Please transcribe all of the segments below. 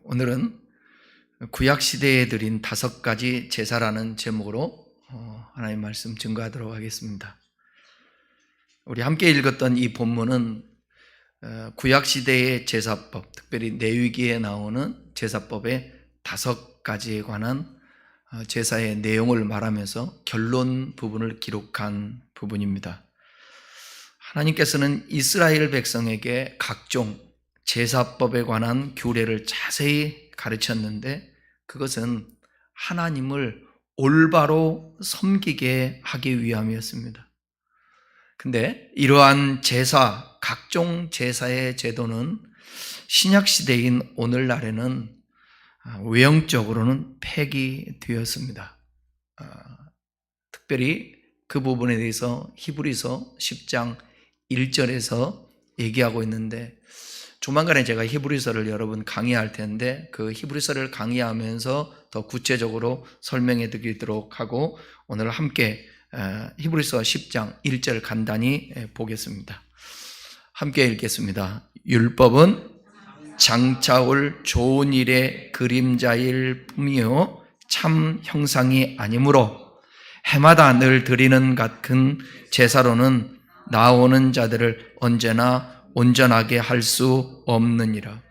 오늘은 구약시대에 드린 5가지 제사라는 제목으로 하나님 말씀 증거하도록 하겠습니다. 우리 함께 읽었던 이 본문은 구약시대의 제사법, 특별히 레위기에 나오는 제사법의 5가지에 관한 제사의 내용을 말하면서 결론 부분을 기록한 부분입니다. 하나님께서는 이스라엘 백성에게 각종 제사법에 관한 규례를 자세히 가르쳤는데 그것은 하나님을 올바로 섬기게 하기 위함이었습니다. 근데 이러한 제사, 각종 제사의 제도는 신약시대인 오늘날에는 외형적으로는 폐기되었습니다. 특별히 그 부분에 대해서 히브리서 10장 1절에서 얘기하고 있는데 조만간에 제가 히브리서를 여러분 강의할 텐데 그 히브리서를 강의하면서 더 구체적으로 설명해 드리도록 하고 오늘 함께 히브리서 10장 1절 간단히 보겠습니다. 함께 읽겠습니다. 율법은 장차올 좋은 일의 그림자일 뿐이요 참 형상이 아니므로 해마다 늘 드리는 같은 제사로는 나오는 자들을 언제나 온전하게 할 수 없느니라.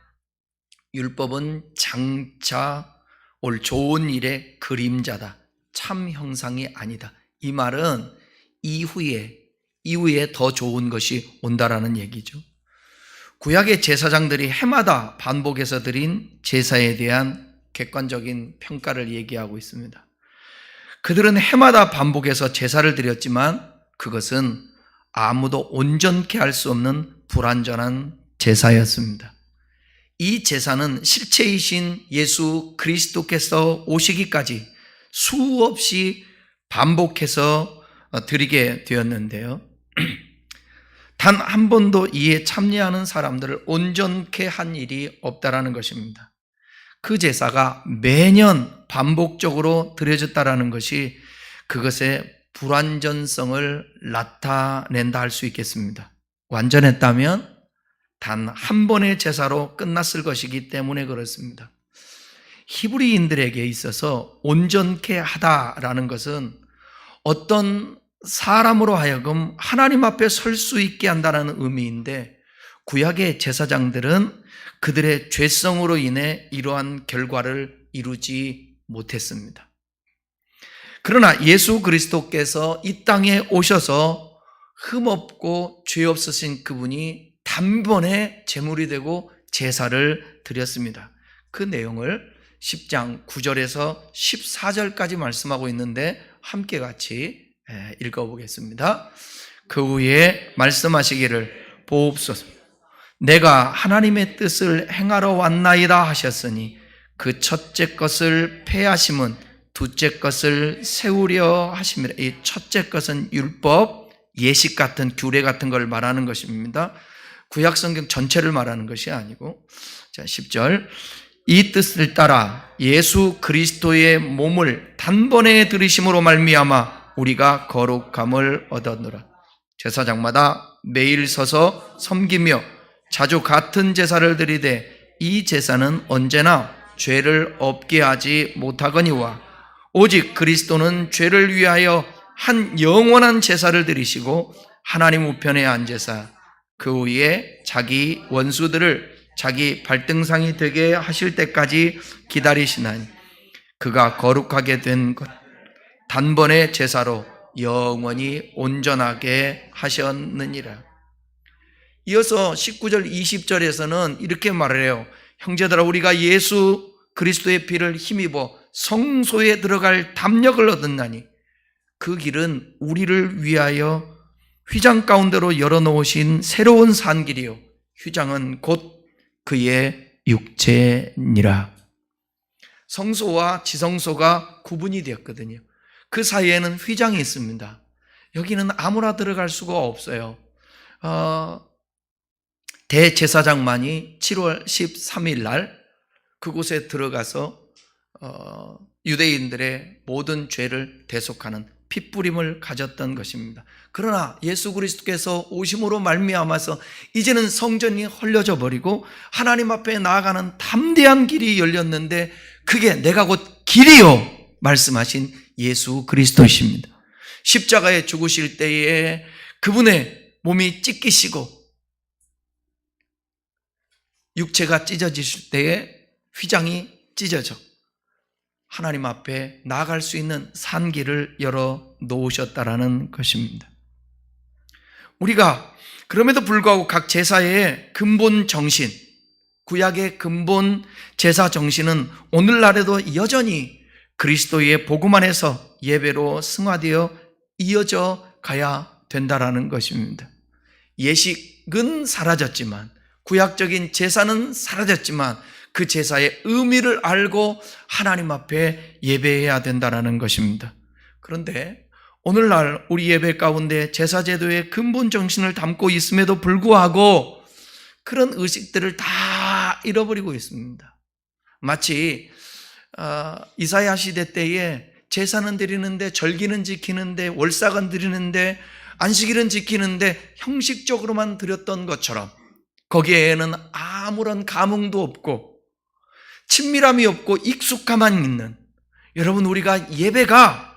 율법은 장차 올 좋은 일의 그림자다. 참 형상이 아니다. 이 말은 이후에 더 좋은 것이 온다라는 얘기죠. 구약의 제사장들이 해마다 반복해서 드린 제사에 대한 객관적인 평가를 얘기하고 있습니다. 그들은 해마다 반복해서 제사를 드렸지만 그것은 아무도 온전케 할 수 없는 불완전한 제사였습니다. 이 제사는 실체이신 예수 그리스도께서 오시기까지 수없이 반복해서 드리게 되었는데요. 단 한 번도 이에 참여하는 사람들을 온전케 한 일이 없다라는 것입니다. 그 제사가 매년 반복적으로 드려졌다라는 것이 그것의 불완전성을 나타낸다 할 수 있겠습니다. 완전했다면 단 한 번의 제사로 끝났을 것이기 때문에 그렇습니다. 히브리인들에게 있어서 온전케 하다라는 것은 어떤 사람으로 하여금 하나님 앞에 설 수 있게 한다는 의미인데 구약의 제사장들은 그들의 죄성으로 인해 이러한 결과를 이루지 못했습니다. 그러나 예수 그리스도께서 이 땅에 오셔서 흠없고 죄 없으신 그분이 단번에 제물이 되고 제사를 드렸습니다. 그 내용을 10장 9절에서 14절까지 말씀하고 있는데 함께 같이 읽어보겠습니다. 그 후에 말씀하시기를 보옵소서. 내가 하나님의 뜻을 행하러 왔나이다 하셨으니 그 첫째 것을 폐하심은 둘째 것을 세우려 하심이라. 이 첫째 것은 율법, 예식 같은 규례 같은 걸 말하는 것입니다. 구약 성경 전체를 말하는 것이 아니고. 자, 10절. 이 뜻을 따라 예수 그리스도의 몸을 단번에 들이심으로 말미암아 우리가 거룩함을 얻었노라. 제사장마다 매일 서서 섬기며 자주 같은 제사를 드리되 이 제사는 언제나 죄를 없게 하지 못하거니와 오직 그리스도는 죄를 위하여 한 영원한 제사를 드리시고 하나님 우편에 앉으사 그 후에 자기 원수들을 자기 발등상이 되게 하실 때까지 기다리시나니 그가 거룩하게 된 것 단번에 제사로 영원히 온전하게 하셨느니라. 이어서 19절 20절에서는 이렇게 말을 해요. 형제들아 우리가 예수 그리스도의 피를 힘입어 성소에 들어갈 담력을 얻었나니 그 길은 우리를 위하여 휘장 가운데로 열어놓으신 새로운 산길이요 휘장은 곧 그의 육체니라. 성소와 지성소가 구분이 되었거든요. 그 사이에는 휘장이 있습니다. 여기는 아무나 들어갈 수가 없어요. 대제사장만이 7월 13일 날 그곳에 들어가서 유대인들의 모든 죄를 대속하는 핏부림을 가졌던 것입니다. 그러나 예수 그리스도께서 오심으로 말미암아서 이제는 성전이 헐려져 버리고 하나님 앞에 나아가는 담대한 길이 열렸는데 그게 내가 곧 길이요 말씀하신 예수 그리스도이십니다. 십자가에 죽으실 때에 그분의 몸이 찢기시고 육체가 찢어지실 때에 휘장이 찢어져 하나님 앞에 나아갈 수 있는 산길을 열어 놓으셨다라는 것입니다. 우리가 그럼에도 불구하고 각 제사의 근본 정신, 구약의 근본 제사 정신은 오늘날에도 여전히 그리스도의 복음 안에서 예배로 승화되어 이어져 가야 된다라는 것입니다. 예식은 사라졌지만, 구약적인 제사는 사라졌지만 그 제사의 의미를 알고 하나님 앞에 예배해야 된다는 것입니다. 그런데 오늘날 우리 예배 가운데 제사제도의 근본 정신을 담고 있음에도 불구하고 그런 의식들을 다 잃어버리고 있습니다. 마치 이사야 시대 때에 제사는 드리는데, 절기는 지키는데, 월삭은 드리는데, 안식일은 지키는데 형식적으로만 드렸던 것처럼 거기에는 아무런 감흥도 없고 친밀함이 없고 익숙함만 있는, 여러분, 우리가 예배가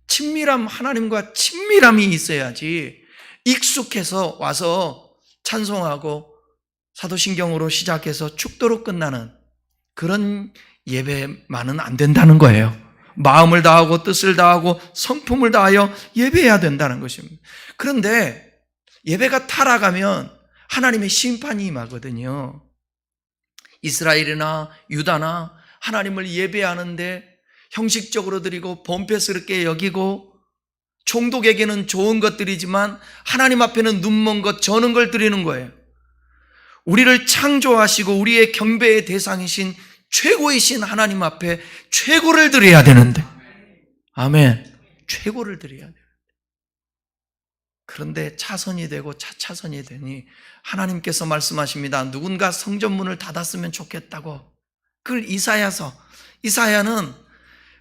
친밀함, 하나님과 친밀함이 있어야지 익숙해서 와서 찬송하고 사도신경으로 시작해서 축도로 끝나는 그런 예배만은 안 된다는 거예요. 마음을 다하고 뜻을 다하고 성품을 다하여 예배해야 된다는 것입니다. 그런데 예배가 타락하면 하나님의 심판이 임하거든요. 이스라엘이나 유다나 하나님을 예배하는데 형식적으로 드리고 범패스럽게 여기고 총독에게는 좋은 것들이지만 하나님 앞에는 눈먼 것, 저는 걸 드리는 거예요. 우리를 창조하시고 우리의 경배의 대상이신 최고이신 하나님 앞에 최고를 드려야 되는데, 아멘, 최고를 드려야 돼요. 그런데 차선이 되고 차차선이 되니 하나님께서 말씀하십니다. 누군가 성전문을 닫았으면 좋겠다고. 그걸 이사야는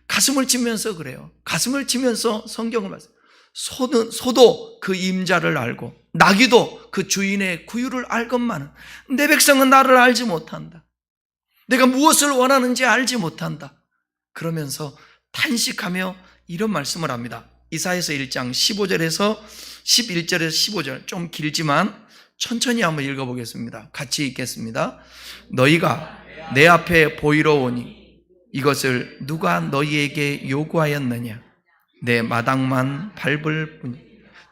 가슴을 치면서 그래요. 가슴을 치면서 성경을 말씀. 소도 그 임자를 알고 나귀도 그 주인의 구유를 알건만은 내 백성은 나를 알지 못한다. 내가 무엇을 원하는지 알지 못한다. 그러면서 탄식하며 이런 말씀을 합니다. 이사야서 1장 15절에서 11절에서 15절, 좀 길지만 천천히 한번 읽어보겠습니다. 같이 읽겠습니다. 너희가 내 앞에 보이러 오니 이것을 누가 너희에게 요구하였느냐? 내 마당만 밟을 뿐.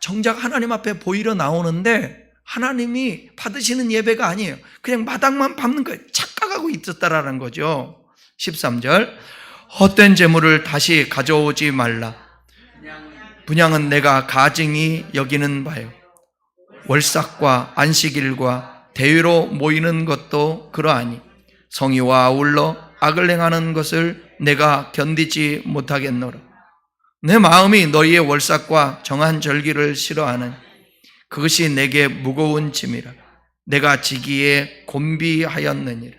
정작 하나님 앞에 보이러 나오는데 하나님이 받으시는 예배가 아니에요. 그냥 마당만 밟는 거예요. 착각하고 있었다라는 거죠. 13절, 헛된 재물을 다시 가져오지 말라. 분향은 내가 가증히 여기는 바요. 월삭과 안식일과 대회로 모이는 것도 그러하니 성의와 아울러 악을 행하는 것을 내가 견디지 못하겠노라. 내 마음이 너희의 월삭과 정한 절기를 싫어하는 그것이 내게 무거운 짐이라. 내가 지기에 곤비하였느니라.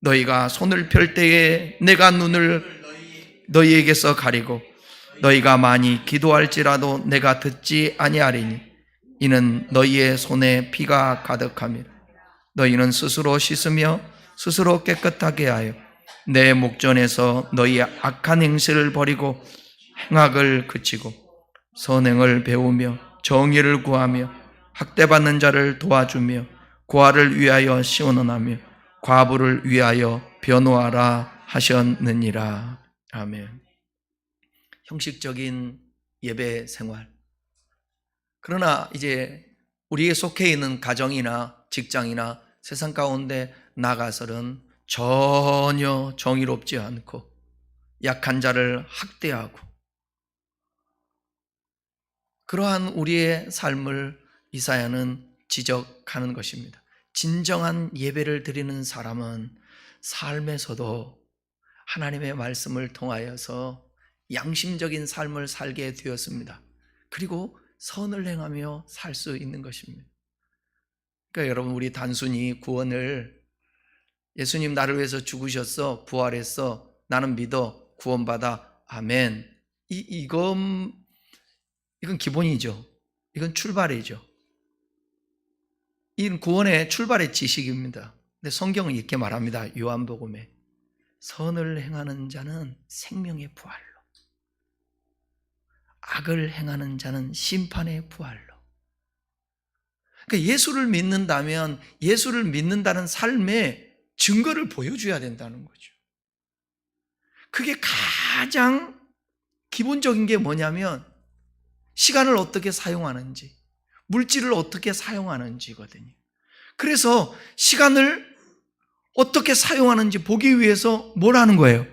너희가 손을 펼 때에 내가 눈을 너희에게서 가리고 너희가 많이 기도할지라도 내가 듣지 아니하리니 이는 너희의 손에 피가 가득함이라. 너희는 스스로 씻으며 스스로 깨끗하게 하여 내 목전에서 너희의 악한 행실을 버리고 행악을 그치고 선행을 배우며 정의를 구하며 학대받는 자를 도와주며 고아를 위하여 시원하며 과부를 위하여 변호하라 하셨느니라. 아멘. 형식적인 예배 생활. 그러나 이제 우리에 속해 있는 가정이나 직장이나 세상 가운데 나가서는 전혀 정의롭지 않고 약한 자를 학대하고 그러한 우리의 삶을 이사야는 지적하는 것입니다. 진정한 예배를 드리는 사람은 삶에서도 하나님의 말씀을 통하여서 양심적인 삶을 살게 되었습니다. 그리고 선을 행하며 살 수 있는 것입니다. 그러니까 여러분, 우리 단순히 구원을 예수님 나를 위해서 죽으셨어, 부활했어, 나는 믿어, 구원받아, 아멘, 이건 기본이죠. 이건 출발이죠. 이건 구원의 출발의 지식입니다. 근데 성경은 이렇게 말합니다. 요한복음에 선을 행하는 자는 생명의 부활로, 악을 행하는 자는 심판의 부활로. 그러니까 예수를 믿는다면 예수를 믿는다는 삶의 증거를 보여줘야 된다는 거죠. 그게 가장 기본적인 게 뭐냐면 시간을 어떻게 사용하는지, 물질을 어떻게 사용하는지거든요. 그래서 시간을 어떻게 사용하는지 보기 위해서 뭘 하는 거예요?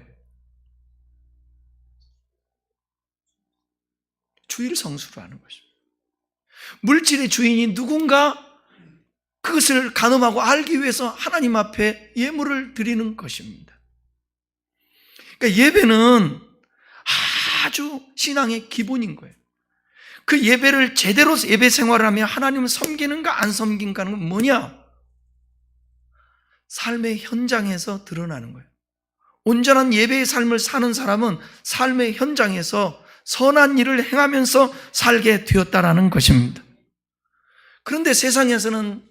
주일 성수를 하는 것입니다. 물질의 주인이 누군가 그것을 가늠하고 알기 위해서 하나님 앞에 예물을 드리는 것입니다. 그러니까 예배는 아주 신앙의 기본인 거예요. 그 예배를 제대로 예배 생활을 하면 하나님을 섬기는가 안 섬긴가는 뭐냐? 삶의 현장에서 드러나는 거예요. 온전한 예배의 삶을 사는 사람은 삶의 현장에서 선한 일을 행하면서 살게 되었다라는 것입니다. 그런데 세상에서는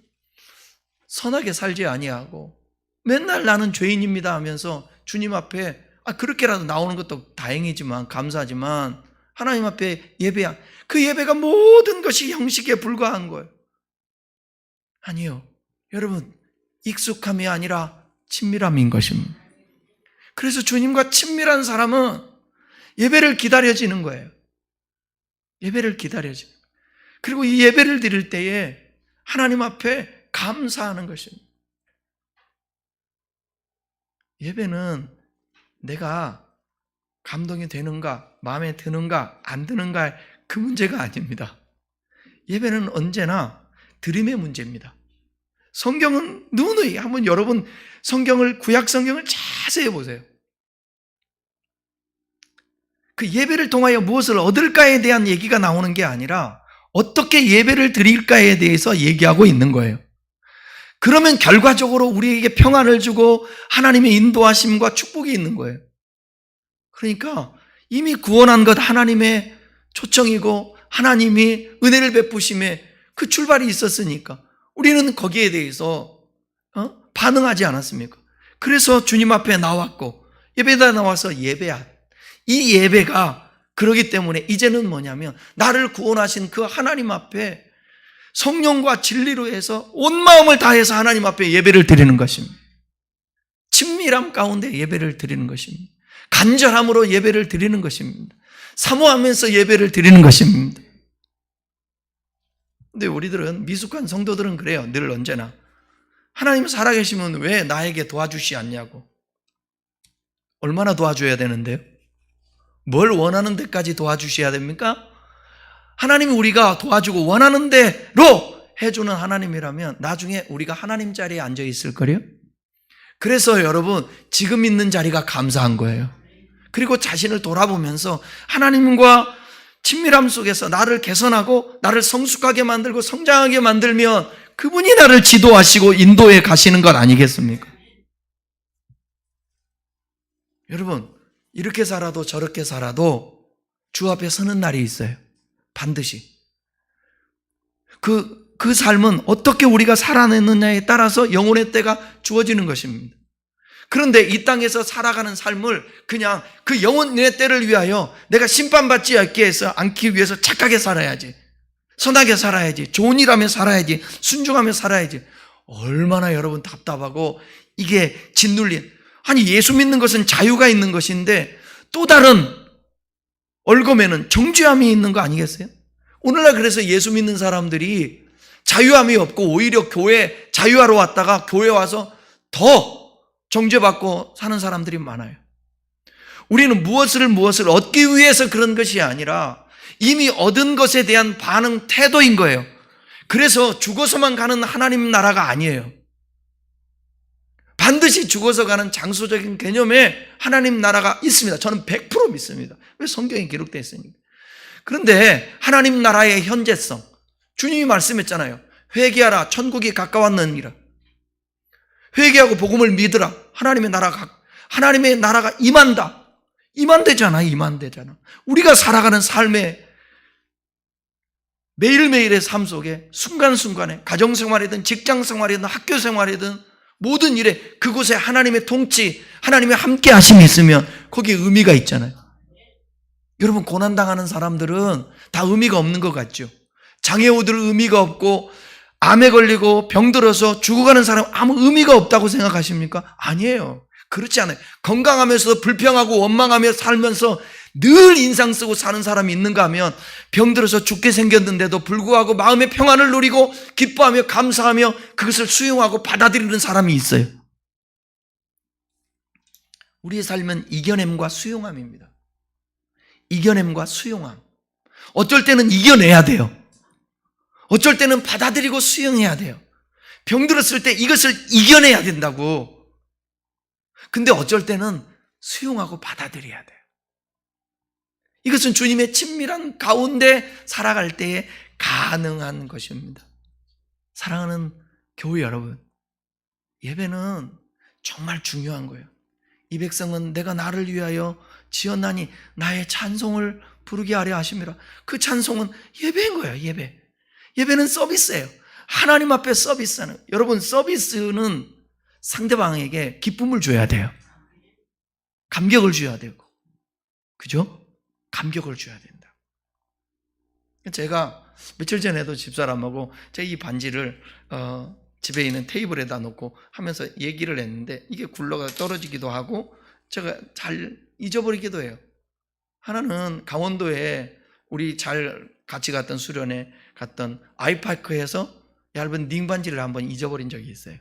선하게 살지 아니하고 맨날 나는 죄인입니다 하면서 주님 앞에 그렇게라도 나오는 것도 다행이지만 감사하지만 하나님 앞에 예배한 그 예배가 모든 것이 형식에 불과한 거예요. 아니요. 여러분, 익숙함이 아니라 친밀함인 것입니다. 그래서 주님과 친밀한 사람은 예배를 기다려지는 거예요. 예배를 기다려지는 거예요. 그리고 이 예배를 드릴 때에 하나님 앞에 감사하는 것입니다. 예배는 내가 감동이 되는가, 마음에 드는가, 안 드는가 그 문제가 아닙니다. 예배는 언제나 드림의 문제입니다. 성경은 누누이 한번 여러분 구약 성경을 자세히 보세요. 그 예배를 통하여 무엇을 얻을까에 대한 얘기가 나오는 게 아니라 어떻게 예배를 드릴까에 대해서 얘기하고 있는 거예요. 그러면 결과적으로 우리에게 평안을 주고 하나님의 인도하심과 축복이 있는 거예요. 그러니까 이미 구원한 것 하나님의 초청이고 하나님이 은혜를 베푸심에 그 출발이 있었으니까 우리는 거기에 대해서 반응하지 않았습니까? 그래서 주님 앞에 나왔고 예배다 나와서 예배한 이 예배가 그러기 때문에 이제는 뭐냐면 나를 구원하신 그 하나님 앞에 성령과 진리로 해서 온 마음을 다해서 하나님 앞에 예배를 드리는 것입니다. 친밀함 가운데 예배를 드리는 것입니다. 간절함으로 예배를 드리는 것입니다. 사모하면서 예배를 드리는 것입니다. 근데 우리들은 미숙한 성도들은 그래요. 늘 언제나 하나님 살아계시면 왜 나에게 도와주시 않냐고. 얼마나 도와줘야 되는데요? 뭘 원하는 데까지 도와주셔야 됩니까? 하나님이 우리가 도와주고 원하는 대로 해주는 하나님이라면 나중에 우리가 하나님 자리에 앉아 있을 거래요. 그래서 여러분 지금 있는 자리가 감사한 거예요. 그리고 자신을 돌아보면서 하나님과 친밀함 속에서 나를 개선하고 나를 성숙하게 만들고 성장하게 만들면 그분이 나를 지도하시고 인도해 가시는 것 아니겠습니까? 여러분 이렇게 살아도 저렇게 살아도 주 앞에 서는 날이 있어요. 반드시. 그 삶은 어떻게 우리가 살아내느냐에 따라서 영혼의 때가 주어지는 것입니다. 그런데 이 땅에서 살아가는 삶을 그냥 그 영혼의 때를 위하여 내가 심판받지 않기 위해서 착하게 살아야지, 선하게 살아야지, 좋은 일 하며 살아야지, 순종하며 살아야지. 얼마나 여러분 답답하고 이게 짓눌린. 아니 예수 믿는 것은 자유가 있는 것인데 또 다른 얼검에는 정죄함이 있는 거 아니겠어요? 오늘날 그래서 예수 믿는 사람들이 자유함이 없고 오히려 교회 자유하러 왔다가 교회 와서 더 정죄받고 사는 사람들이 많아요. 우리는 무엇을 얻기 위해서 그런 것이 아니라 이미 얻은 것에 대한 반응 태도인 거예요. 그래서 죽어서만 가는 하나님 나라가 아니에요. 반드시 죽어서 가는 장소적인 개념에 하나님 나라가 있습니다. 저는 100% 믿습니다. 왜 성경에 기록되어 있으니까. 그런데 하나님 나라의 현재성, 주님이 말씀했잖아요. 회개하라, 천국이 가까웠느니라. 회개하고 복음을 믿으라. 하나님의 나라가 임한다. 임한대잖아. 우리가 살아가는 삶의 매일매일의 삶 속에 순간순간에 가정생활이든 직장생활이든 학교생활이든 모든 일에 그곳에 하나님의 통치, 하나님의 함께 하심이 있으면 거기에 의미가 있잖아요. 여러분, 고난당하는 사람들은 다 의미가 없는 것 같죠? 장애우들 의미가 없고 암에 걸리고 병들어서 죽어가는 사람 아무 의미가 없다고 생각하십니까? 아니에요. 그렇지 않아요. 건강하면서 불평하고 원망하며 살면서 늘 인상 쓰고 사는 사람이 있는가 하면 병들어서 죽게 생겼는데도 불구하고 마음의 평안을 누리고 기뻐하며 감사하며 그것을 수용하고 받아들이는 사람이 있어요. 우리의 삶은 이겨냄과 수용함입니다. 이겨냄과 수용함. 어쩔 때는 이겨내야 돼요. 어쩔 때는 받아들이고 수용해야 돼요. 병들었을 때 이것을 이겨내야 된다고. 근데 어쩔 때는 수용하고 받아들여야 돼요. 이것은 주님의 친밀한 가운데 살아갈 때에 가능한 것입니다. 사랑하는 교회 여러분, 예배는 정말 중요한 거예요. 이 백성은 내가 나를 위하여 지었나니 나의 찬송을 부르게 하려 하심이라. 그 찬송은 예배인 거예요. 예배는 서비스예요. 하나님 앞에 서비스하는. 여러분, 서비스는 상대방에게 기쁨을 줘야 돼요. 감격을 줘야 되고, 그죠? 감격을 줘야 된다. 제가 며칠 전에도 집사람하고 제 이 반지를 집에 있는 테이블에다 놓고 하면서 얘기를 했는데 이게 굴러가 떨어지기도 하고 제가 잘 잊어버리기도 해요. 하나는 강원도에 우리 잘 같이 갔던 수련회 갔던 아이파크에서 얇은 닝 반지를 한번 잊어버린 적이 있어요.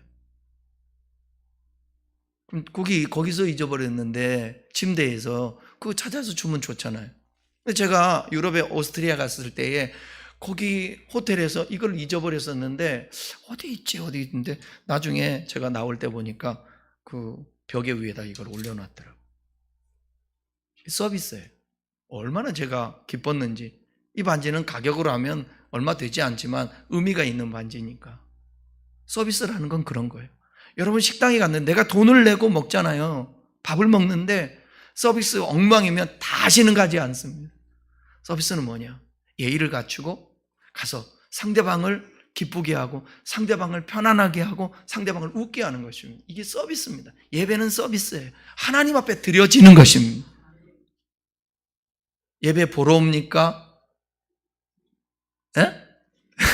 그럼 거기서 잊어버렸는데 침대에서 그거 찾아서 주면 좋잖아요. 근데 제가 유럽에 오스트리아 갔을 때에 거기 호텔에서 이걸 잊어버렸었는데 어디 있는데 나중에 제가 나올 때 보니까 그 벽에 위에다 이걸 올려놨더라고요. 서비스예요. 얼마나 제가 기뻤는지. 이 반지는 가격으로 하면 얼마 되지 않지만 의미가 있는 반지니까. 서비스라는 건 그런 거예요. 여러분, 식당에 갔는데 내가 돈을 내고 먹잖아요. 밥을 먹는데 서비스 엉망이면 다시는 가지 않습니다. 서비스는 뭐냐? 예의를 갖추고 가서 상대방을 기쁘게 하고 상대방을 편안하게 하고 상대방을 웃게 하는 것입니다. 이게 서비스입니다. 예배는 서비스예요. 하나님 앞에 드려지는 것입니다. 예배 보러 옵니까?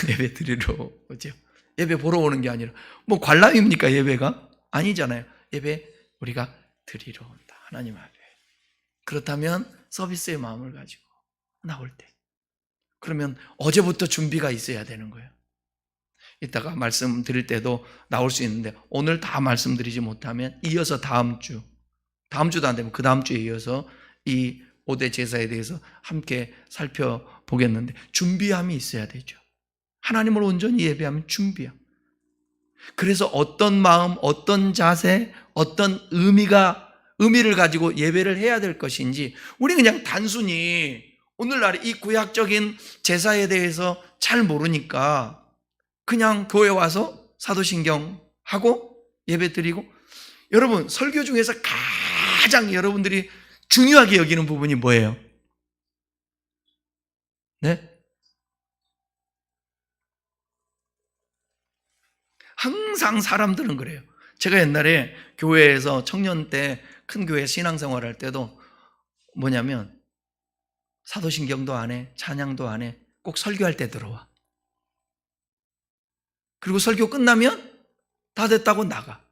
예배 드리러 오죠. 예배 보러 오는 게 아니라 뭐 관람입니까? 예배가? 아니잖아요. 예배 우리가 드리러 온다. 하나님 앞에. 그렇다면 서비스의 마음을 가지고 나올 때. 그러면 어제부터 준비가 있어야 되는 거예요. 이따가 말씀드릴 때도 나올 수 있는데 오늘 다 말씀드리지 못하면 이어서 다음 주도 안 되면 그 다음 주에 이어서 이 5대 제사에 대해서 함께 살펴보겠는데 준비함이 있어야 되죠. 하나님을 온전히 예배하면 준비함. 그래서 어떤 마음, 어떤 자세, 어떤 의미를 가지고 예배를 해야 될 것인지 우리 그냥 단순히 오늘날 이 구약적인 제사에 대해서 잘 모르니까 그냥 교회 와서 사도신경 하고 예배 드리고. 여러분, 설교 중에서 가장 여러분들이 중요하게 여기는 부분이 뭐예요? 네? 항상 사람들은 그래요. 제가 옛날에 교회에서 청년 때 큰 교회 신앙생활 할 때도 뭐냐면 사도신경도 안 해, 찬양도 안 해, 꼭 설교할 때 들어와. 그리고 설교 끝나면 다 됐다고 나가.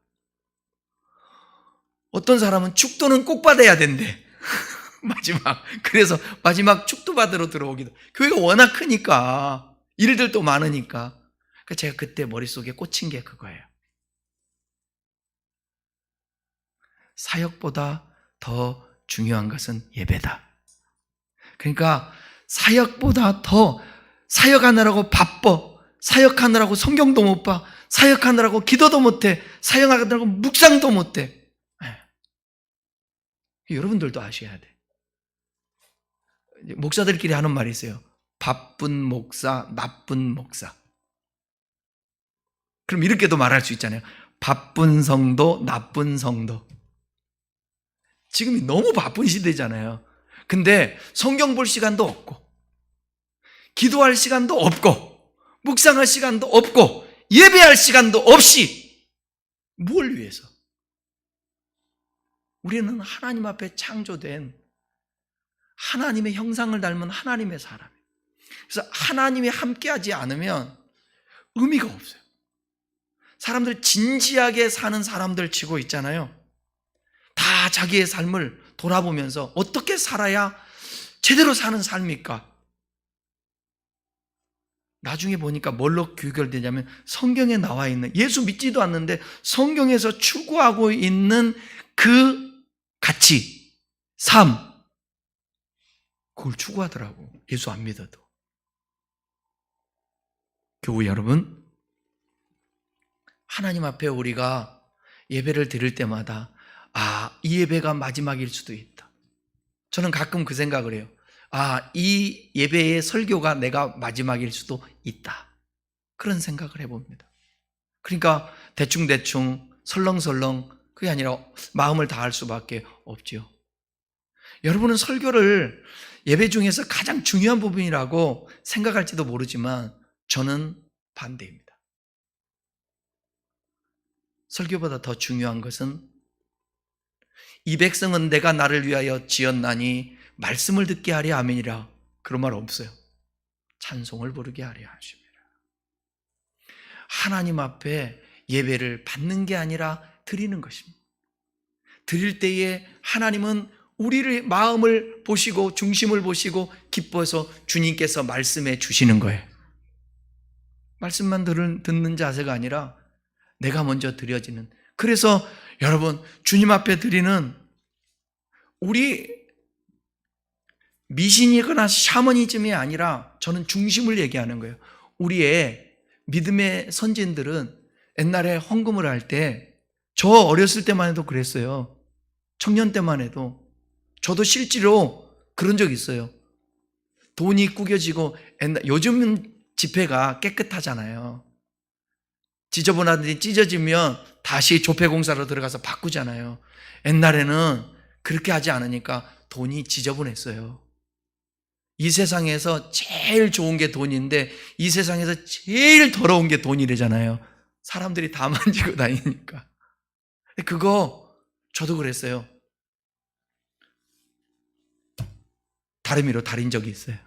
어떤 사람은 축도는 꼭 받아야 된대. 그래서 마지막 축도 받으러 들어오기도. 교회가 워낙 크니까 일들도 많으니까. 제가 그때 머릿속에 꽂힌 게 그거예요. 사역보다 더 중요한 것은 예배다. 그러니까 사역보다 더 사역하느라고 바빠. 사역하느라고 성경도 못 봐. 사역하느라고 기도도 못해. 사역하느라고 묵상도 못해. 여러분들도 아셔야 돼. 목사들끼리 하는 말이 있어요. 바쁜 목사, 나쁜 목사. 그럼 이렇게도 말할 수 있잖아요. 바쁜 성도, 나쁜 성도. 지금이 너무 바쁜 시대잖아요. 근데 성경 볼 시간도 없고 기도할 시간도 없고 묵상할 시간도 없고 예배할 시간도 없이 뭘 위해서? 우리는 하나님 앞에 창조된 하나님의 형상을 닮은 하나님의 사람이에요. 그래서 하나님이 함께하지 않으면 의미가 없어요. 사람들 진지하게 사는 사람들 치고 있잖아요. 다 자기의 삶을 돌아보면서 어떻게 살아야 제대로 사는 삶입니까? 나중에 보니까 뭘로 귀결되냐면 성경에 나와 있는, 예수 믿지도 않는데 성경에서 추구하고 있는 그 가치, 삶, 그걸 추구하더라고. 예수 안 믿어도. 교우 여러분, 하나님 앞에 우리가 예배를 드릴 때마다 이 예배가 마지막일 수도 있다. 저는 가끔 그 생각을 해요. 이 예배의 설교가 내가 마지막일 수도 있다. 그런 생각을 해봅니다. 그러니까 대충대충 설렁설렁 그게 아니라 마음을 다할 수밖에 없죠. 여러분은 설교를 예배 중에서 가장 중요한 부분이라고 생각할지도 모르지만 저는 반대입니다. 설교보다 더 중요한 것은 이 백성은 내가 나를 위하여 지었나니 말씀을 듣게 하려 아멘이라. 그런 말 없어요. 찬송을 부르게 하려 하십니다. 하나님 앞에 예배를 받는 게 아니라 드리는 것입니다. 드릴 때에 하나님은 우리의 마음을 보시고 중심을 보시고 기뻐서 주님께서 말씀해 주시는 거예요. 말씀만 듣는 자세가 아니라 내가 먼저 드려지는. 그래서 여러분, 주님 앞에 드리는 우리 미신이거나 샤머니즘이 아니라 저는 중심을 얘기하는 거예요. 우리의 믿음의 선진들은 옛날에 헌금을 할 때, 저 어렸을 때만 해도 그랬어요. 청년 때만 해도. 저도 실제로 그런 적 있어요. 돈이 구겨지고, 요즘은 지폐가 깨끗하잖아요. 지저분하더니 찢어지면 다시 조폐공사로 들어가서 바꾸잖아요. 옛날에는 그렇게 하지 않으니까 돈이 지저분했어요. 이 세상에서 제일 좋은 게 돈인데 이 세상에서 제일 더러운 게 돈이래잖아요. 사람들이 다 만지고 다니니까. 그거 저도 그랬어요. 다리미로 다린 적이 있어요.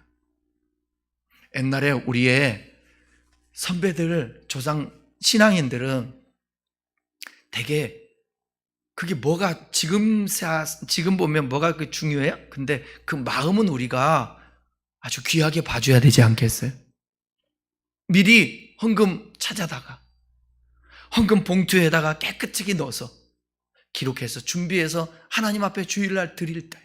옛날에 우리의 선배들, 조상 신앙인들은 되게 그게 뭐가 지금 보면 뭐가 중요해요? 근데 그 마음은 우리가 아주 귀하게 봐줘야 되지 않겠어요? 미리 헌금 찾아다가 헌금 봉투에다가 깨끗하게 넣어서 기록해서 준비해서 하나님 앞에 주일날 드릴 때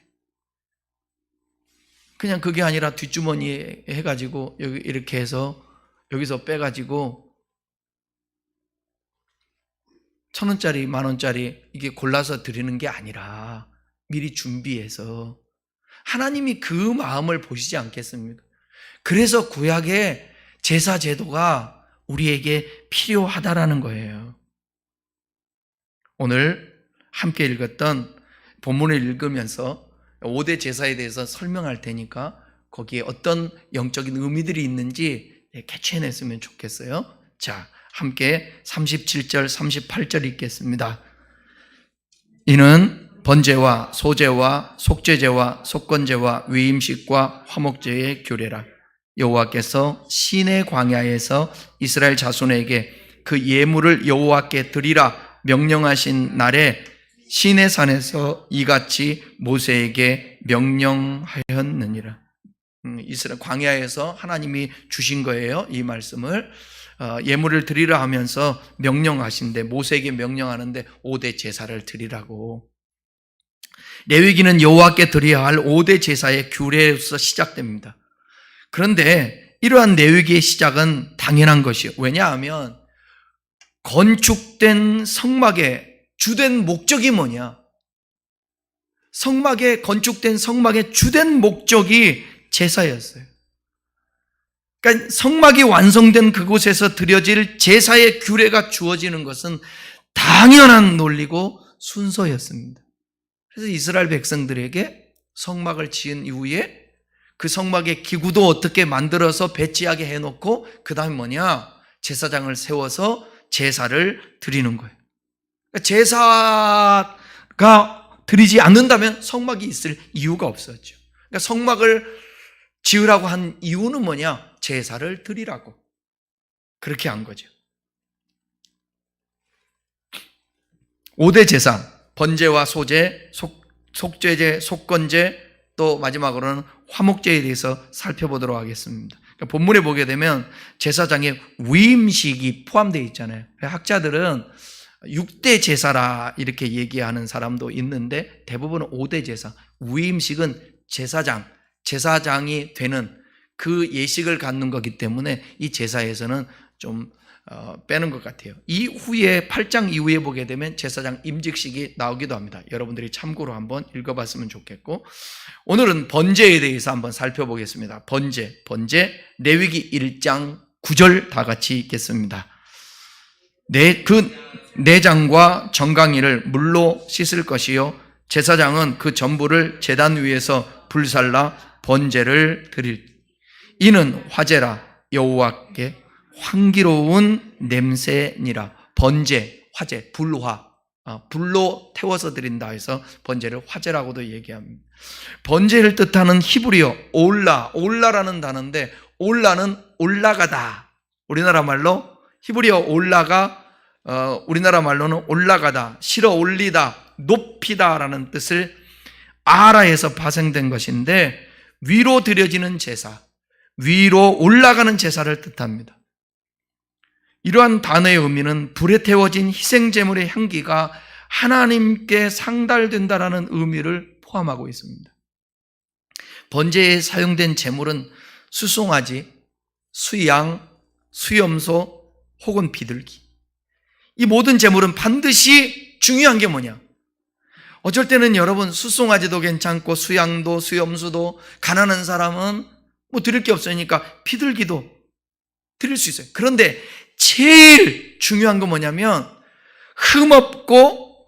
그냥 그게 아니라 뒷주머니에 해가지고 여기 이렇게 해서 여기서 빼가지고 1,000원짜리, 10,000원짜리 이게 골라서 드리는 게 아니라 미리 준비해서 하나님이 그 마음을 보시지 않겠습니까? 그래서 구약의 제사 제도가 우리에게 필요하다라는 거예요. 오늘 함께 읽었던 본문을 읽으면서 5대 제사에 대해서 설명할 테니까 거기에 어떤 영적인 의미들이 있는지 캐치해냈으면 좋겠어요. 자, 함께 37절, 38절 읽겠습니다. 이는 번제와 소제와 속죄제와 속건제와 위임식과 화목제의 규례라. 여호와께서 시내 광야에서 이스라엘 자손에게 그 예물을 여호와께 드리라 명령하신 날에 시내산에서 이같이 모세에게 명령하였느니라. 이스라엘 광야에서 하나님이 주신 거예요. 이 말씀을 예물을 드리라 하면서 명령하신데 모세에게 명령하는데 5대 제사를 드리라고. 레위기는 여호와께 드려야 할 5대 제사의 규례로서 시작됩니다. 그런데 이러한 레위기의 시작은 당연한 것이에요. 왜냐하면 건축된 성막의 주된 목적이 뭐냐? 건축된 성막의 주된 목적이 제사였어요. 그러니까 성막이 완성된 그곳에서 드려질 제사의 규례가 주어지는 것은 당연한 논리고 순서였습니다. 그래서 이스라엘 백성들에게 성막을 지은 이후에 그 성막의 기구도 어떻게 만들어서 배치하게 해놓고 그 다음에 뭐냐? 제사장을 세워서 제사를 드리는 거예요. 그러니까 제사가 드리지 않는다면 성막이 있을 이유가 없었죠. 그러니까 성막을 지으라고 한 이유는 뭐냐? 제사를 드리라고. 그렇게 한 거죠. 5대 제사, 번제와 소제, 속죄제, 속건제, 또 마지막으로는 화목제에 대해서 살펴보도록 하겠습니다. 그러니까 본문에 보게 되면 제사장의 위임식이 포함되어 있잖아요. 학자들은 6대 제사라 이렇게 얘기하는 사람도 있는데 대부분은 5대 제사. 위임식은 제사장이 되는 그 예식을 갖는 거기 때문에 이 제사에서는 좀 빼는 것 같아요. 이후에 8장 이후에 보게 되면 제사장 임직식이 나오기도 합니다. 여러분들이 참고로 한번 읽어봤으면 좋겠고, 오늘은 번제에 대해서 한번 살펴보겠습니다. 번제 레위기 1장 9절 다 같이 읽겠습니다. 그 내장과 정강이를 물로 씻을 것이요 제사장은 그 전부를 제단 위에서 불살라 번제를 드릴. 이는 화제라 여호와께 향기로운 냄새니라. 번제, 화제, 불로 태워서 드린다 해서 번제를 화제라고도 얘기합니다. 번제를 뜻하는 히브리어 올라라는 단어인데, 올라는 올라가다. 우리나라 말로 히브리어 올라가 우리나라 말로는 올라가다, 실어 올리다, 높이다라는 뜻을 아라에서 파생된 것인데, 위로 드려지는 제사, 위로 올라가는 제사를 뜻합니다. 이러한 단어의 의미는 불에 태워진 희생제물의 향기가 하나님께 상달된다라는 의미를 포함하고 있습니다. 번제에 사용된 제물은 수송아지, 수양, 수염소 혹은 비둘기. 이 모든 제물은 반드시 중요한 게 뭐냐? 어쩔 때는 여러분 수송아지도 괜찮고 수양도 수염소도, 가난한 사람은 뭐 드릴 게 없으니까 비둘기도 드릴 수 있어요. 그런데 제일 중요한 건 뭐냐면 흠없고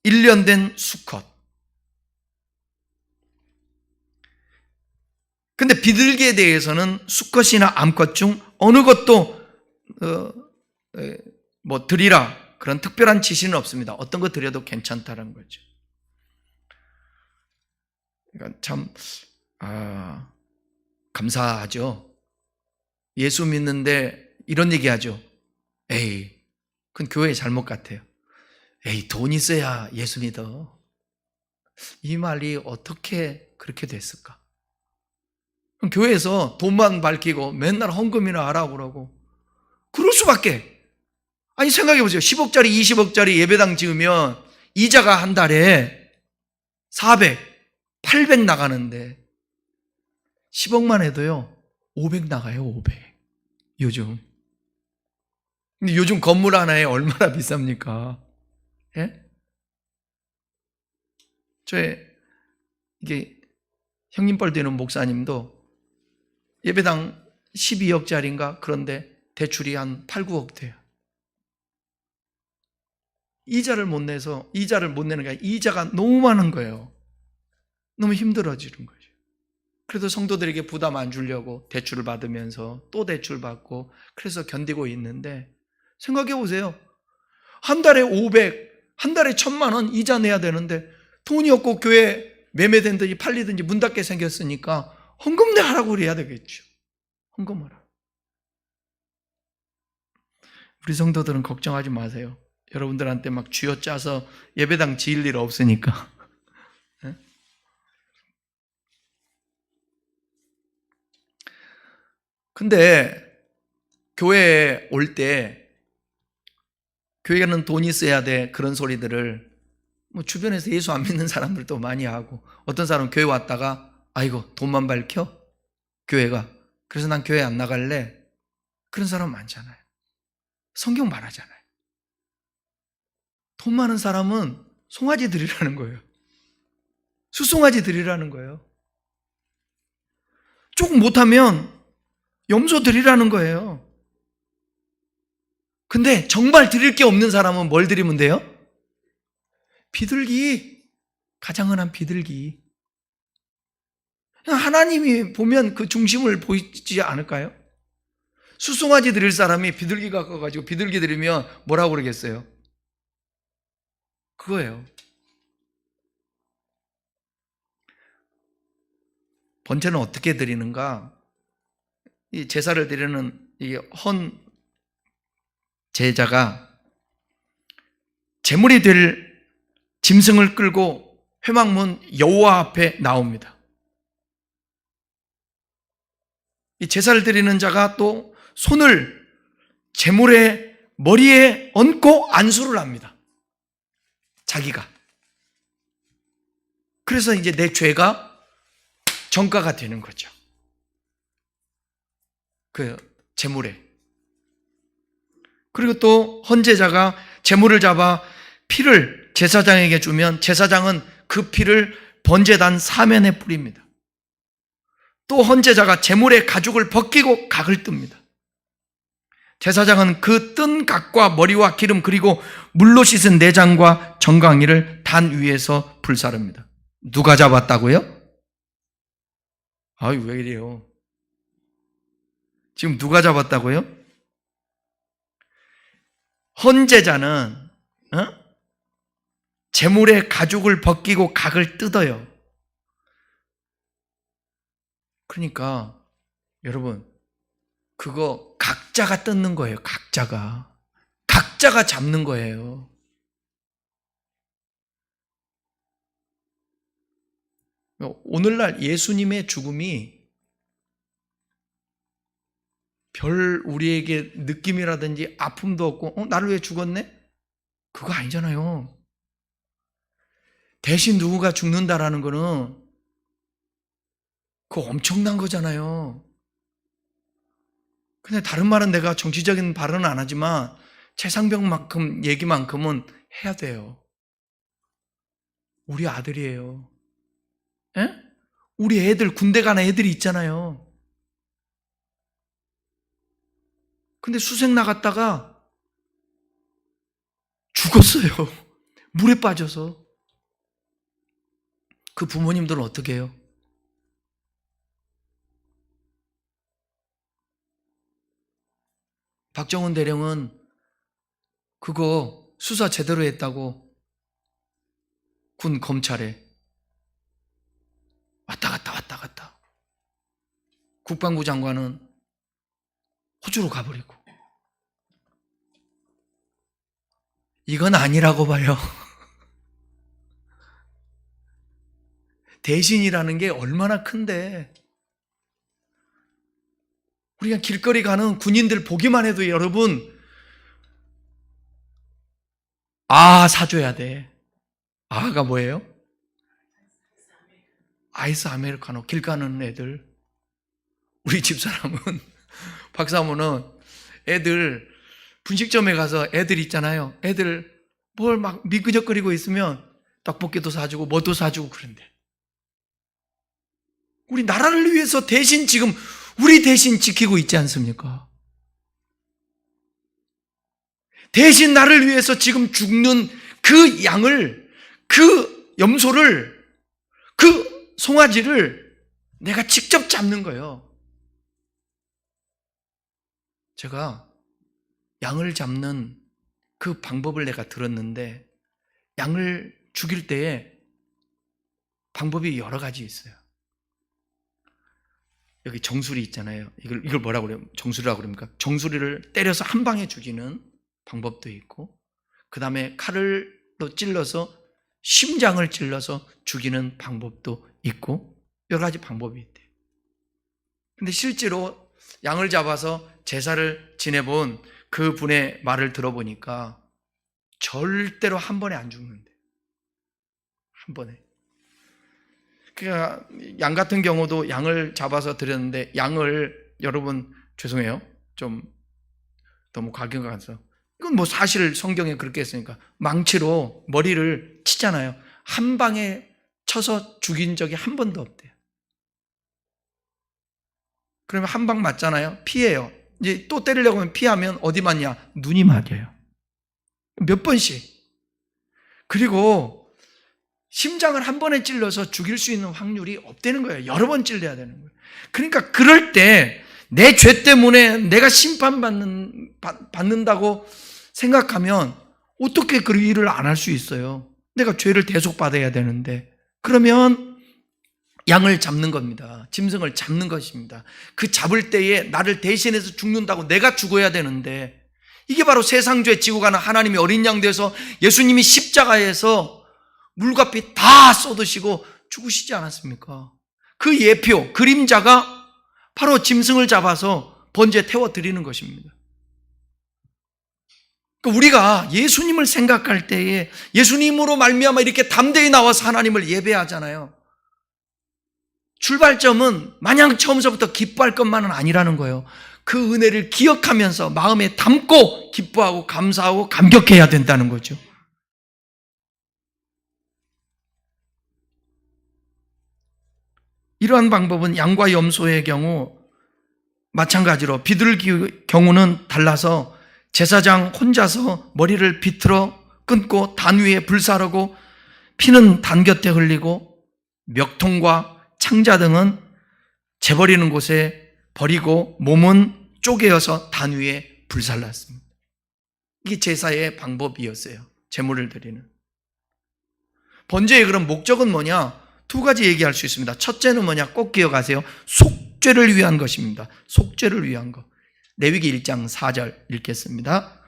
일련된 수컷. 근데 비둘기에 대해서는 수컷이나 암컷 중 어느 것도 드리라 그런 특별한 지시는 없습니다. 어떤 거 드려도 괜찮다는 거죠. 그러니까 참 감사하죠. 예수 믿는데 이런 얘기하죠. 에이, 그건 교회의 잘못 같아요. 에이, 돈 있어야 예수 믿어. 이 말이 어떻게 그렇게 됐을까? 교회에서 돈만 밝히고 맨날 헌금이나 하라고 그러고 그럴 수밖에. 아니 생각해 보세요. 10억짜리 20억짜리 예배당 지으면 이자가 한 달에 400, 800 나가는데 10억만 해도요 500 나가요. 500 요즘. 근데 요즘 건물 하나에 얼마나 비쌉니까? 예? 이게 형님뻘 되는 목사님도 예배당 12억짜리인가? 그런데 대출이 한 8, 9억 돼요. 이자를 못 내는 게 아니라 이자가 너무 많은 거예요. 너무 힘들어지는 거죠. 그래도 성도들에게 부담 안 주려고 대출을 받으면서 또 대출 받고 그래서 견디고 있는데, 생각해 보세요. 한 달에 500, 한 달에 1,000만 원 이자 내야 되는데 돈이 없고 교회 매매된든지 팔리든지 문 닫게 생겼으니까 헌금 내라고 그래야 되겠죠. 헌금하라. 우리 성도들은 걱정하지 마세요. 여러분들한테 막 쥐어짜서 예배당 지을 일 없으니까. 근데 교회에 올 때 교회는 돈이 있어야 돼 그런 소리들을 주변에서 예수 안 믿는 사람들도 많이 하고, 어떤 사람은 교회 왔다가 아이고 돈만 밝혀? 교회가. 그래서 난 교회 안 나갈래? 그런 사람 많잖아요. 성경 말하잖아요. 돈 많은 사람은 송아지 드리라는 거예요. 수송아지 드리라는 거예요. 조금 못하면 염소 드리라는 거예요. 근데 정말 드릴 게 없는 사람은 뭘 드리면 돼요? 비둘기. 가장 흔한 비둘기. 하나님이 보면 그 중심을 보이지 않을까요? 수송아지 드릴 사람이 비둘기가 가가지고 비둘기 드리면 뭐라고 그러겠어요? 그거예요. 번제는 어떻게 드리는가? 이 제사를 드리는 이 헌 제자가 제물이 될 짐승을 끌고 회막문 여호와 앞에 나옵니다. 이 제사를 드리는 자가 또 손을 제물의 머리에 얹고 안수를 합니다. 자기가. 그래서 이제 내 죄가 전가가 되는 거죠. 그 제물에. 그리고 또 헌제자가 제물을 잡아 피를 제사장에게 주면 제사장은 그 피를 번제단 사면에 뿌립니다. 또 헌제자가 제물의 가죽을 벗기고 각을 뜹니다. 제사장은 그 뜬 각과 머리와 기름 그리고 물로 씻은 내장과 정강이를 단 위에서 불사릅니다. 누가 잡았다고요? 아유, 왜 이래요? 지금 누가 잡았다고요? 헌제자는 제물의 가죽을 벗기고 각을 뜯어요. 그러니까 여러분, 그거 각자가 뜯는 거예요. 각자가 잡는 거예요. 오늘날 예수님의 죽음이 별 우리에게 느낌이라든지 아픔도 없고 나를 왜 죽었네? 그거 아니잖아요. 대신 누구가 죽는다라는 거는 그거 엄청난 거잖아요. 근데 다른 말은 내가 정치적인 발언은 안 하지만 최상병만큼 얘기만큼은 해야 돼요. 우리 아들이에요. 에? 우리 애들 군대 가는 애들이 있잖아요. 근데 수색 나갔다가 죽었어요. 물에 빠져서. 그 부모님들은 어떻게 해요? 박정훈 대령은 그거 수사 제대로 했다고 군 검찰에 왔다 갔다. 국방부 장관은 호주로 가버리고. 이건 아니라고 봐요. 대신이라는 게 얼마나 큰데. 우리가 길거리 가는 군인들 보기만 해도 여러분, 사줘야 돼. 아가 뭐예요? 아이스 아메리카노. 길 가는 애들. 우리 집사람은, 박사모는 애들 분식점에 가서 애들 있잖아요. 애들 뭘 막 미끄적거리고 있으면 떡볶이도 사주고 뭐도 사주고 그런데. 우리 나라를 위해서 대신 지금 우리 대신 지키고 있지 않습니까? 대신 나를 위해서 지금 죽는 그 양을, 그 염소를, 그 송아지를 내가 직접 잡는 거예요. 제가 양을 잡는 그 방법을 내가 들었는데 양을 죽일 때에 방법이 여러 가지 있어요. 여기 정수리 있잖아요. 이걸 뭐라고 그래요? 정수리라고 그럽니까? 정수리를 때려서 한 방에 죽이는 방법도 있고, 그 다음에 칼을로 찔러서 심장을 찔러서 죽이는 방법도 있고, 여러 가지 방법이 있대요. 근데 실제로 양을 잡아서 제사를 지내본 그 분의 말을 들어보니까 절대로 한 번에 안 죽는데. 한 번에. 그러니까 양 같은 경우도 양을 잡아서 드렸는데, 양을, 여러분 죄송해요, 좀 너무 과격해서, 이건 뭐 사실 성경에 그렇게 했으니까 망치로 머리를 치잖아요. 한 방에 쳐서 죽인 적이 한 번도 없대요. 그러면 한 방 맞잖아요. 피해요. 이제 또 때리려고 하면 피하면 어디 맞냐? 눈이 맞아요. 몇 번씩. 그리고 심장을 한 번에 찔러서 죽일 수 있는 확률이 없다는 거예요. 여러 번 찔려야 되는 거예요. 그러니까 그럴 때 내 죄 때문에 내가 심판받는다고 생각하면 어떻게 그 일을 안 할 수 있어요? 내가 죄를 대속받아야 되는데. 그러면 양을 잡는 겁니다. 짐승을 잡는 것입니다. 그 잡을 때에 나를 대신해서 죽는다고 내가 죽어야 되는데, 이게 바로 세상 죄 지고 가는 하나님이 어린 양 돼서 예수님이 십자가에서 물과 피 다 쏟으시고 죽으시지 않았습니까? 그 예표, 그림자가 바로 짐승을 잡아서 번제에 태워드리는 것입니다. 그러니까 우리가 예수님을 생각할 때에 예수님으로 말미암아 이렇게 담대히 나와서 하나님을 예배하잖아요. 출발점은 마냥 처음서부터 기뻐할 것만은 아니라는 거예요. 그 은혜를 기억하면서 마음에 담고 기뻐하고 감사하고 감격해야 된다는 거죠. 이러한 방법은 양과 염소의 경우 마찬가지로 비둘기 경우는 달라서 제사장 혼자서 머리를 비틀어 끊고 단 위에 불사르고 피는 단 곁에 흘리고 멱통과 창자 등은 재버리는 곳에 버리고 몸은 쪼개어서 단 위에 불살랐습니다. 이게 제사의 방법이었어요. 제물을 드리는. 번제의 그런 목적은 뭐냐? 두 가지 얘기할 수 있습니다. 첫째는 뭐냐? 꼭 기억하세요. 속죄를 위한 것입니다. 속죄를 위한 것. 레위기 1장 4절 읽겠습니다.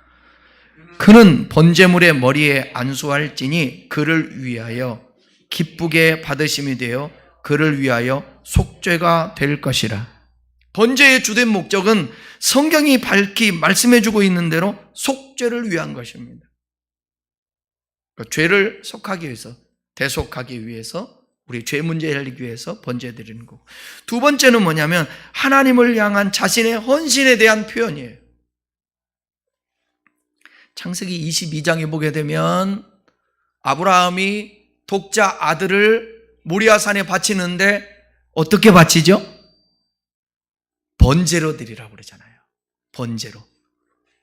그는 번제물의 머리에 안수할지니 그를 위하여 기쁘게 받으심이 되어 그를 위하여 속죄가 될 것이라. 번제의 주된 목적은 성경이 밝히 말씀해주고 있는 대로 속죄를 위한 것입니다. 그러니까 죄를 속하기 위해서, 대속하기 위해서, 우리 죄 문제 해결하기 위해서 번제 드리는 거고, 두 번째는 뭐냐면 하나님을 향한 자신의 헌신에 대한 표현이에요. 창세기 22장에 보게 되면 아브라함이 독자 아들을 모리아산에 바치는데 어떻게 바치죠? 번제로 드리라고 그러잖아요. 번제로.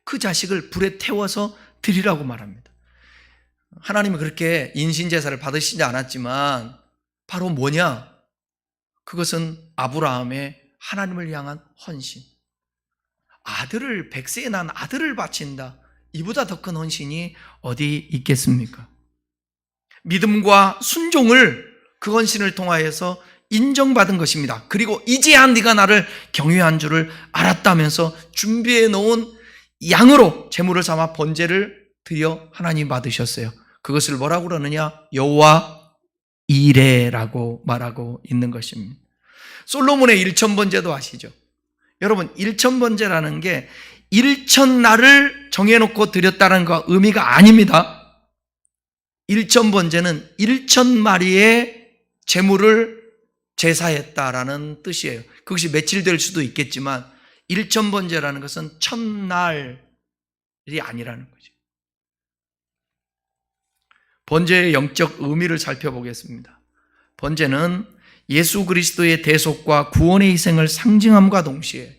그 자식을 불에 태워서 드리라고 말합니다. 하나님은 그렇게 인신제사를 받으시지 않았지만 바로 뭐냐? 그것은 아브라함의 하나님을 향한 헌신. 아들을, 100세에 난 아들을 바친다. 이보다 더 큰 헌신이 어디 있겠습니까? 믿음과 순종을 그 헌신을 통하여서 인정받은 것입니다. 그리고 이제야 네가 나를 경외한 줄을 알았다면서 준비해 놓은 양으로 제물을 삼아 번제를 드려 하나님 받으셨어요. 그것을 뭐라고 그러느냐? 여호와 이레라고 말하고 있는 것입니다. 솔로몬의 일천번제도 아시죠? 여러분, 일천번제라는 게 일천날을 정해놓고 드렸다는 거 의미가 아닙니다. 일천번제는 1000마리의 제물을 제사했다라는 뜻이에요. 그것이 며칠 될 수도 있겠지만 일천번제라는 것은 1000날이 아니라는 거죠. 번제의 영적 의미를 살펴보겠습니다. 번제는 예수 그리스도의 대속과 구원의 희생을 상징함과 동시에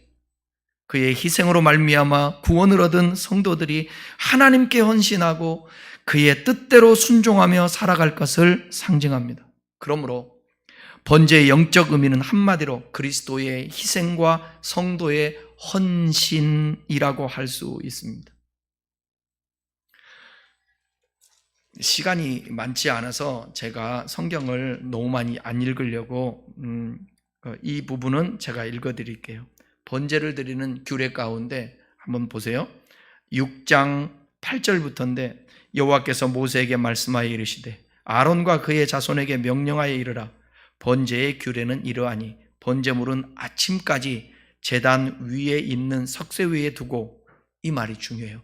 그의 희생으로 말미암아 구원을 얻은 성도들이 하나님께 헌신하고 그의 뜻대로 순종하며 살아갈 것을 상징합니다. 그러므로 번제의 영적 의미는 한마디로 그리스도의 희생과 성도의 헌신이라고 할 수 있습니다. 시간이 많지 않아서 제가 성경을 너무 많이 안 읽으려고 이 부분은 제가 읽어드릴게요. 번제를 드리는 규례 가운데 한번 보세요. 6장 8절부터인데 여호와께서 모세에게 말씀하여 이르시되 아론과 그의 자손에게 명령하여 이르라. 번제의 규례는 이러하니 번제물은 아침까지 제단 위에 있는 석쇠 위에 두고, 이 말이 중요해요.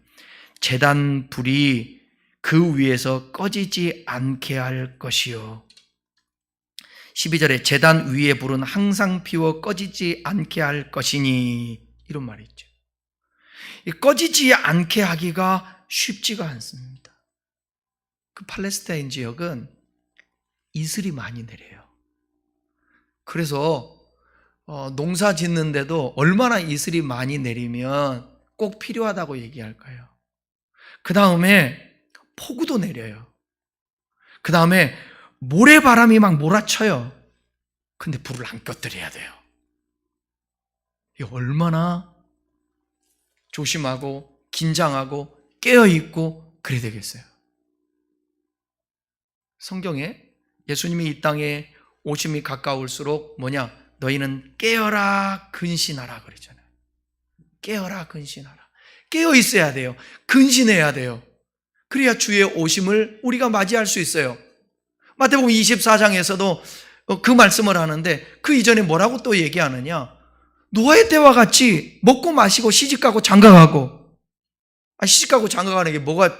제단 불이 그 위에서 꺼지지 않게 할 것이요. 12절에 제단 위에 불은 항상 피워 꺼지지 않게 할 것이니, 이런 말이 있죠. 꺼지지 않게 하기가 쉽지가 않습니다. 그 팔레스타인 지역은 이슬이 많이 내려요. 그래서 농사 짓는데도 얼마나 이슬이 많이 내리면 꼭 필요하다고 얘기할까요? 그 다음에 폭우도 내려요. 그 다음에 모래바람이 막 몰아쳐요. 근데 불을 안 꺼뜨려야 돼요. 이게 얼마나 조심하고 긴장하고 깨어있고 그래야 되겠어요. 성경에 예수님이 이 땅에 오심이 가까울수록 뭐냐? 너희는 깨어라 근신하라 그랬잖아요. 깨어라 근신하라. 깨어 있어야 돼요. 근신해야 돼요. 그래야 주의 오심을 우리가 맞이할 수 있어요. 마태복음 24장에서도 그 말씀을 하는데 그 이전에 뭐라고 또 얘기하느냐? 노아의 때와 같이 먹고 마시고 시집가고 장가가고, 시집가고 장가가는 게 뭐가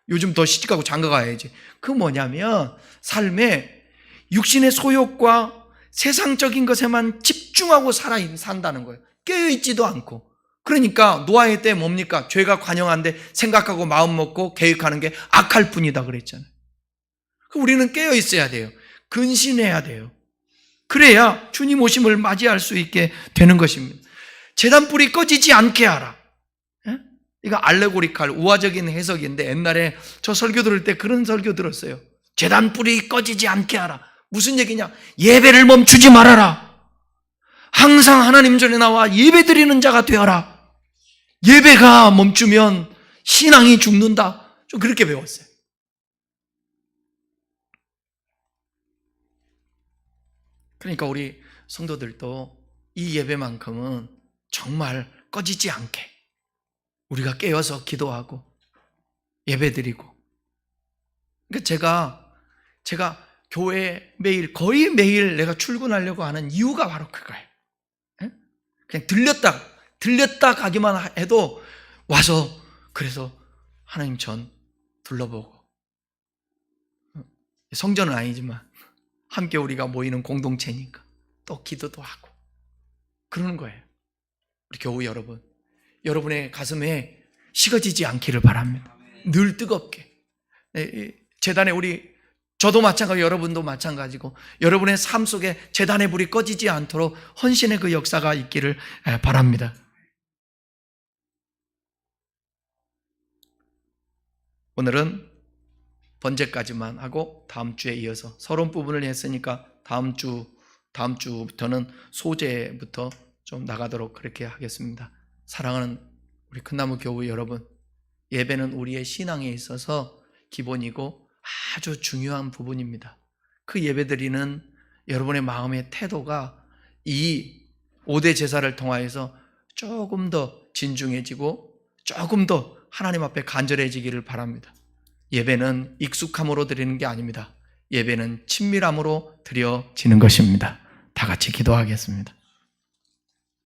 요즘 더 시집가고 장가가야지. 그 뭐냐면 삶에 육신의 소욕과 세상적인 것에만 집중하고 산다는 거예요. 깨어있지도 않고. 그러니까 노아의 때 뭡니까? 죄가 관영한데 생각하고 마음 먹고 계획하는 게 악할 뿐이다 그랬잖아요. 우리는 깨어있어야 돼요. 근신해야 돼요. 그래야 주님 오심을 맞이할 수 있게 되는 것입니다. 제단불이 꺼지지 않게 하라. 이거 알레고리칼 우화적인 해석인데 옛날에 저 설교 들을 때 그런 설교 들었어요. 제단불이 꺼지지 않게 하라. 무슨 얘기냐? 예배를 멈추지 말아라. 항상 하나님 전에 나와 예배 드리는 자가 되어라. 예배가 멈추면 신앙이 죽는다. 좀 그렇게 배웠어요. 그러니까 우리 성도들도 이 예배만큼은 정말 꺼지지 않게 우리가 깨어서 기도하고 예배드리고. 그러니까 제가 교회에 거의 매일 내가 출근하려고 하는 이유가 바로 그거예요. 그냥 들렸다 가기만 해도 와서 그래서 하나님 전 둘러보고, 성전은 아니지만 함께 우리가 모이는 공동체니까 또 기도도 하고 그러는 거예요. 우리 교우 여러분, 여러분의 가슴에 식어지지 않기를 바랍니다. 늘 뜨겁게. 제단에 저도 마찬가지고 여러분도 마찬가지고 여러분의 삶 속에 제단의 불이 꺼지지 않도록 헌신의 그 역사가 있기를 바랍니다. 오늘은 번제까지만 하고 다음 주에 이어서 서론 부분을 했으니까 다음 주부터는 소제부터 좀 나가도록 그렇게 하겠습니다. 사랑하는 우리 큰나무 교우 여러분, 예배는 우리의 신앙에 있어서 기본이고 아주 중요한 부분입니다. 그 예배드리는 여러분의 마음의 태도가 이 5대 제사를 통하여서 조금 더 진중해지고 조금 더 하나님 앞에 간절해지기를 바랍니다. 예배는 익숙함으로 드리는 게 아닙니다. 예배는 친밀함으로 드려지는 것입니다. 다 같이 기도하겠습니다.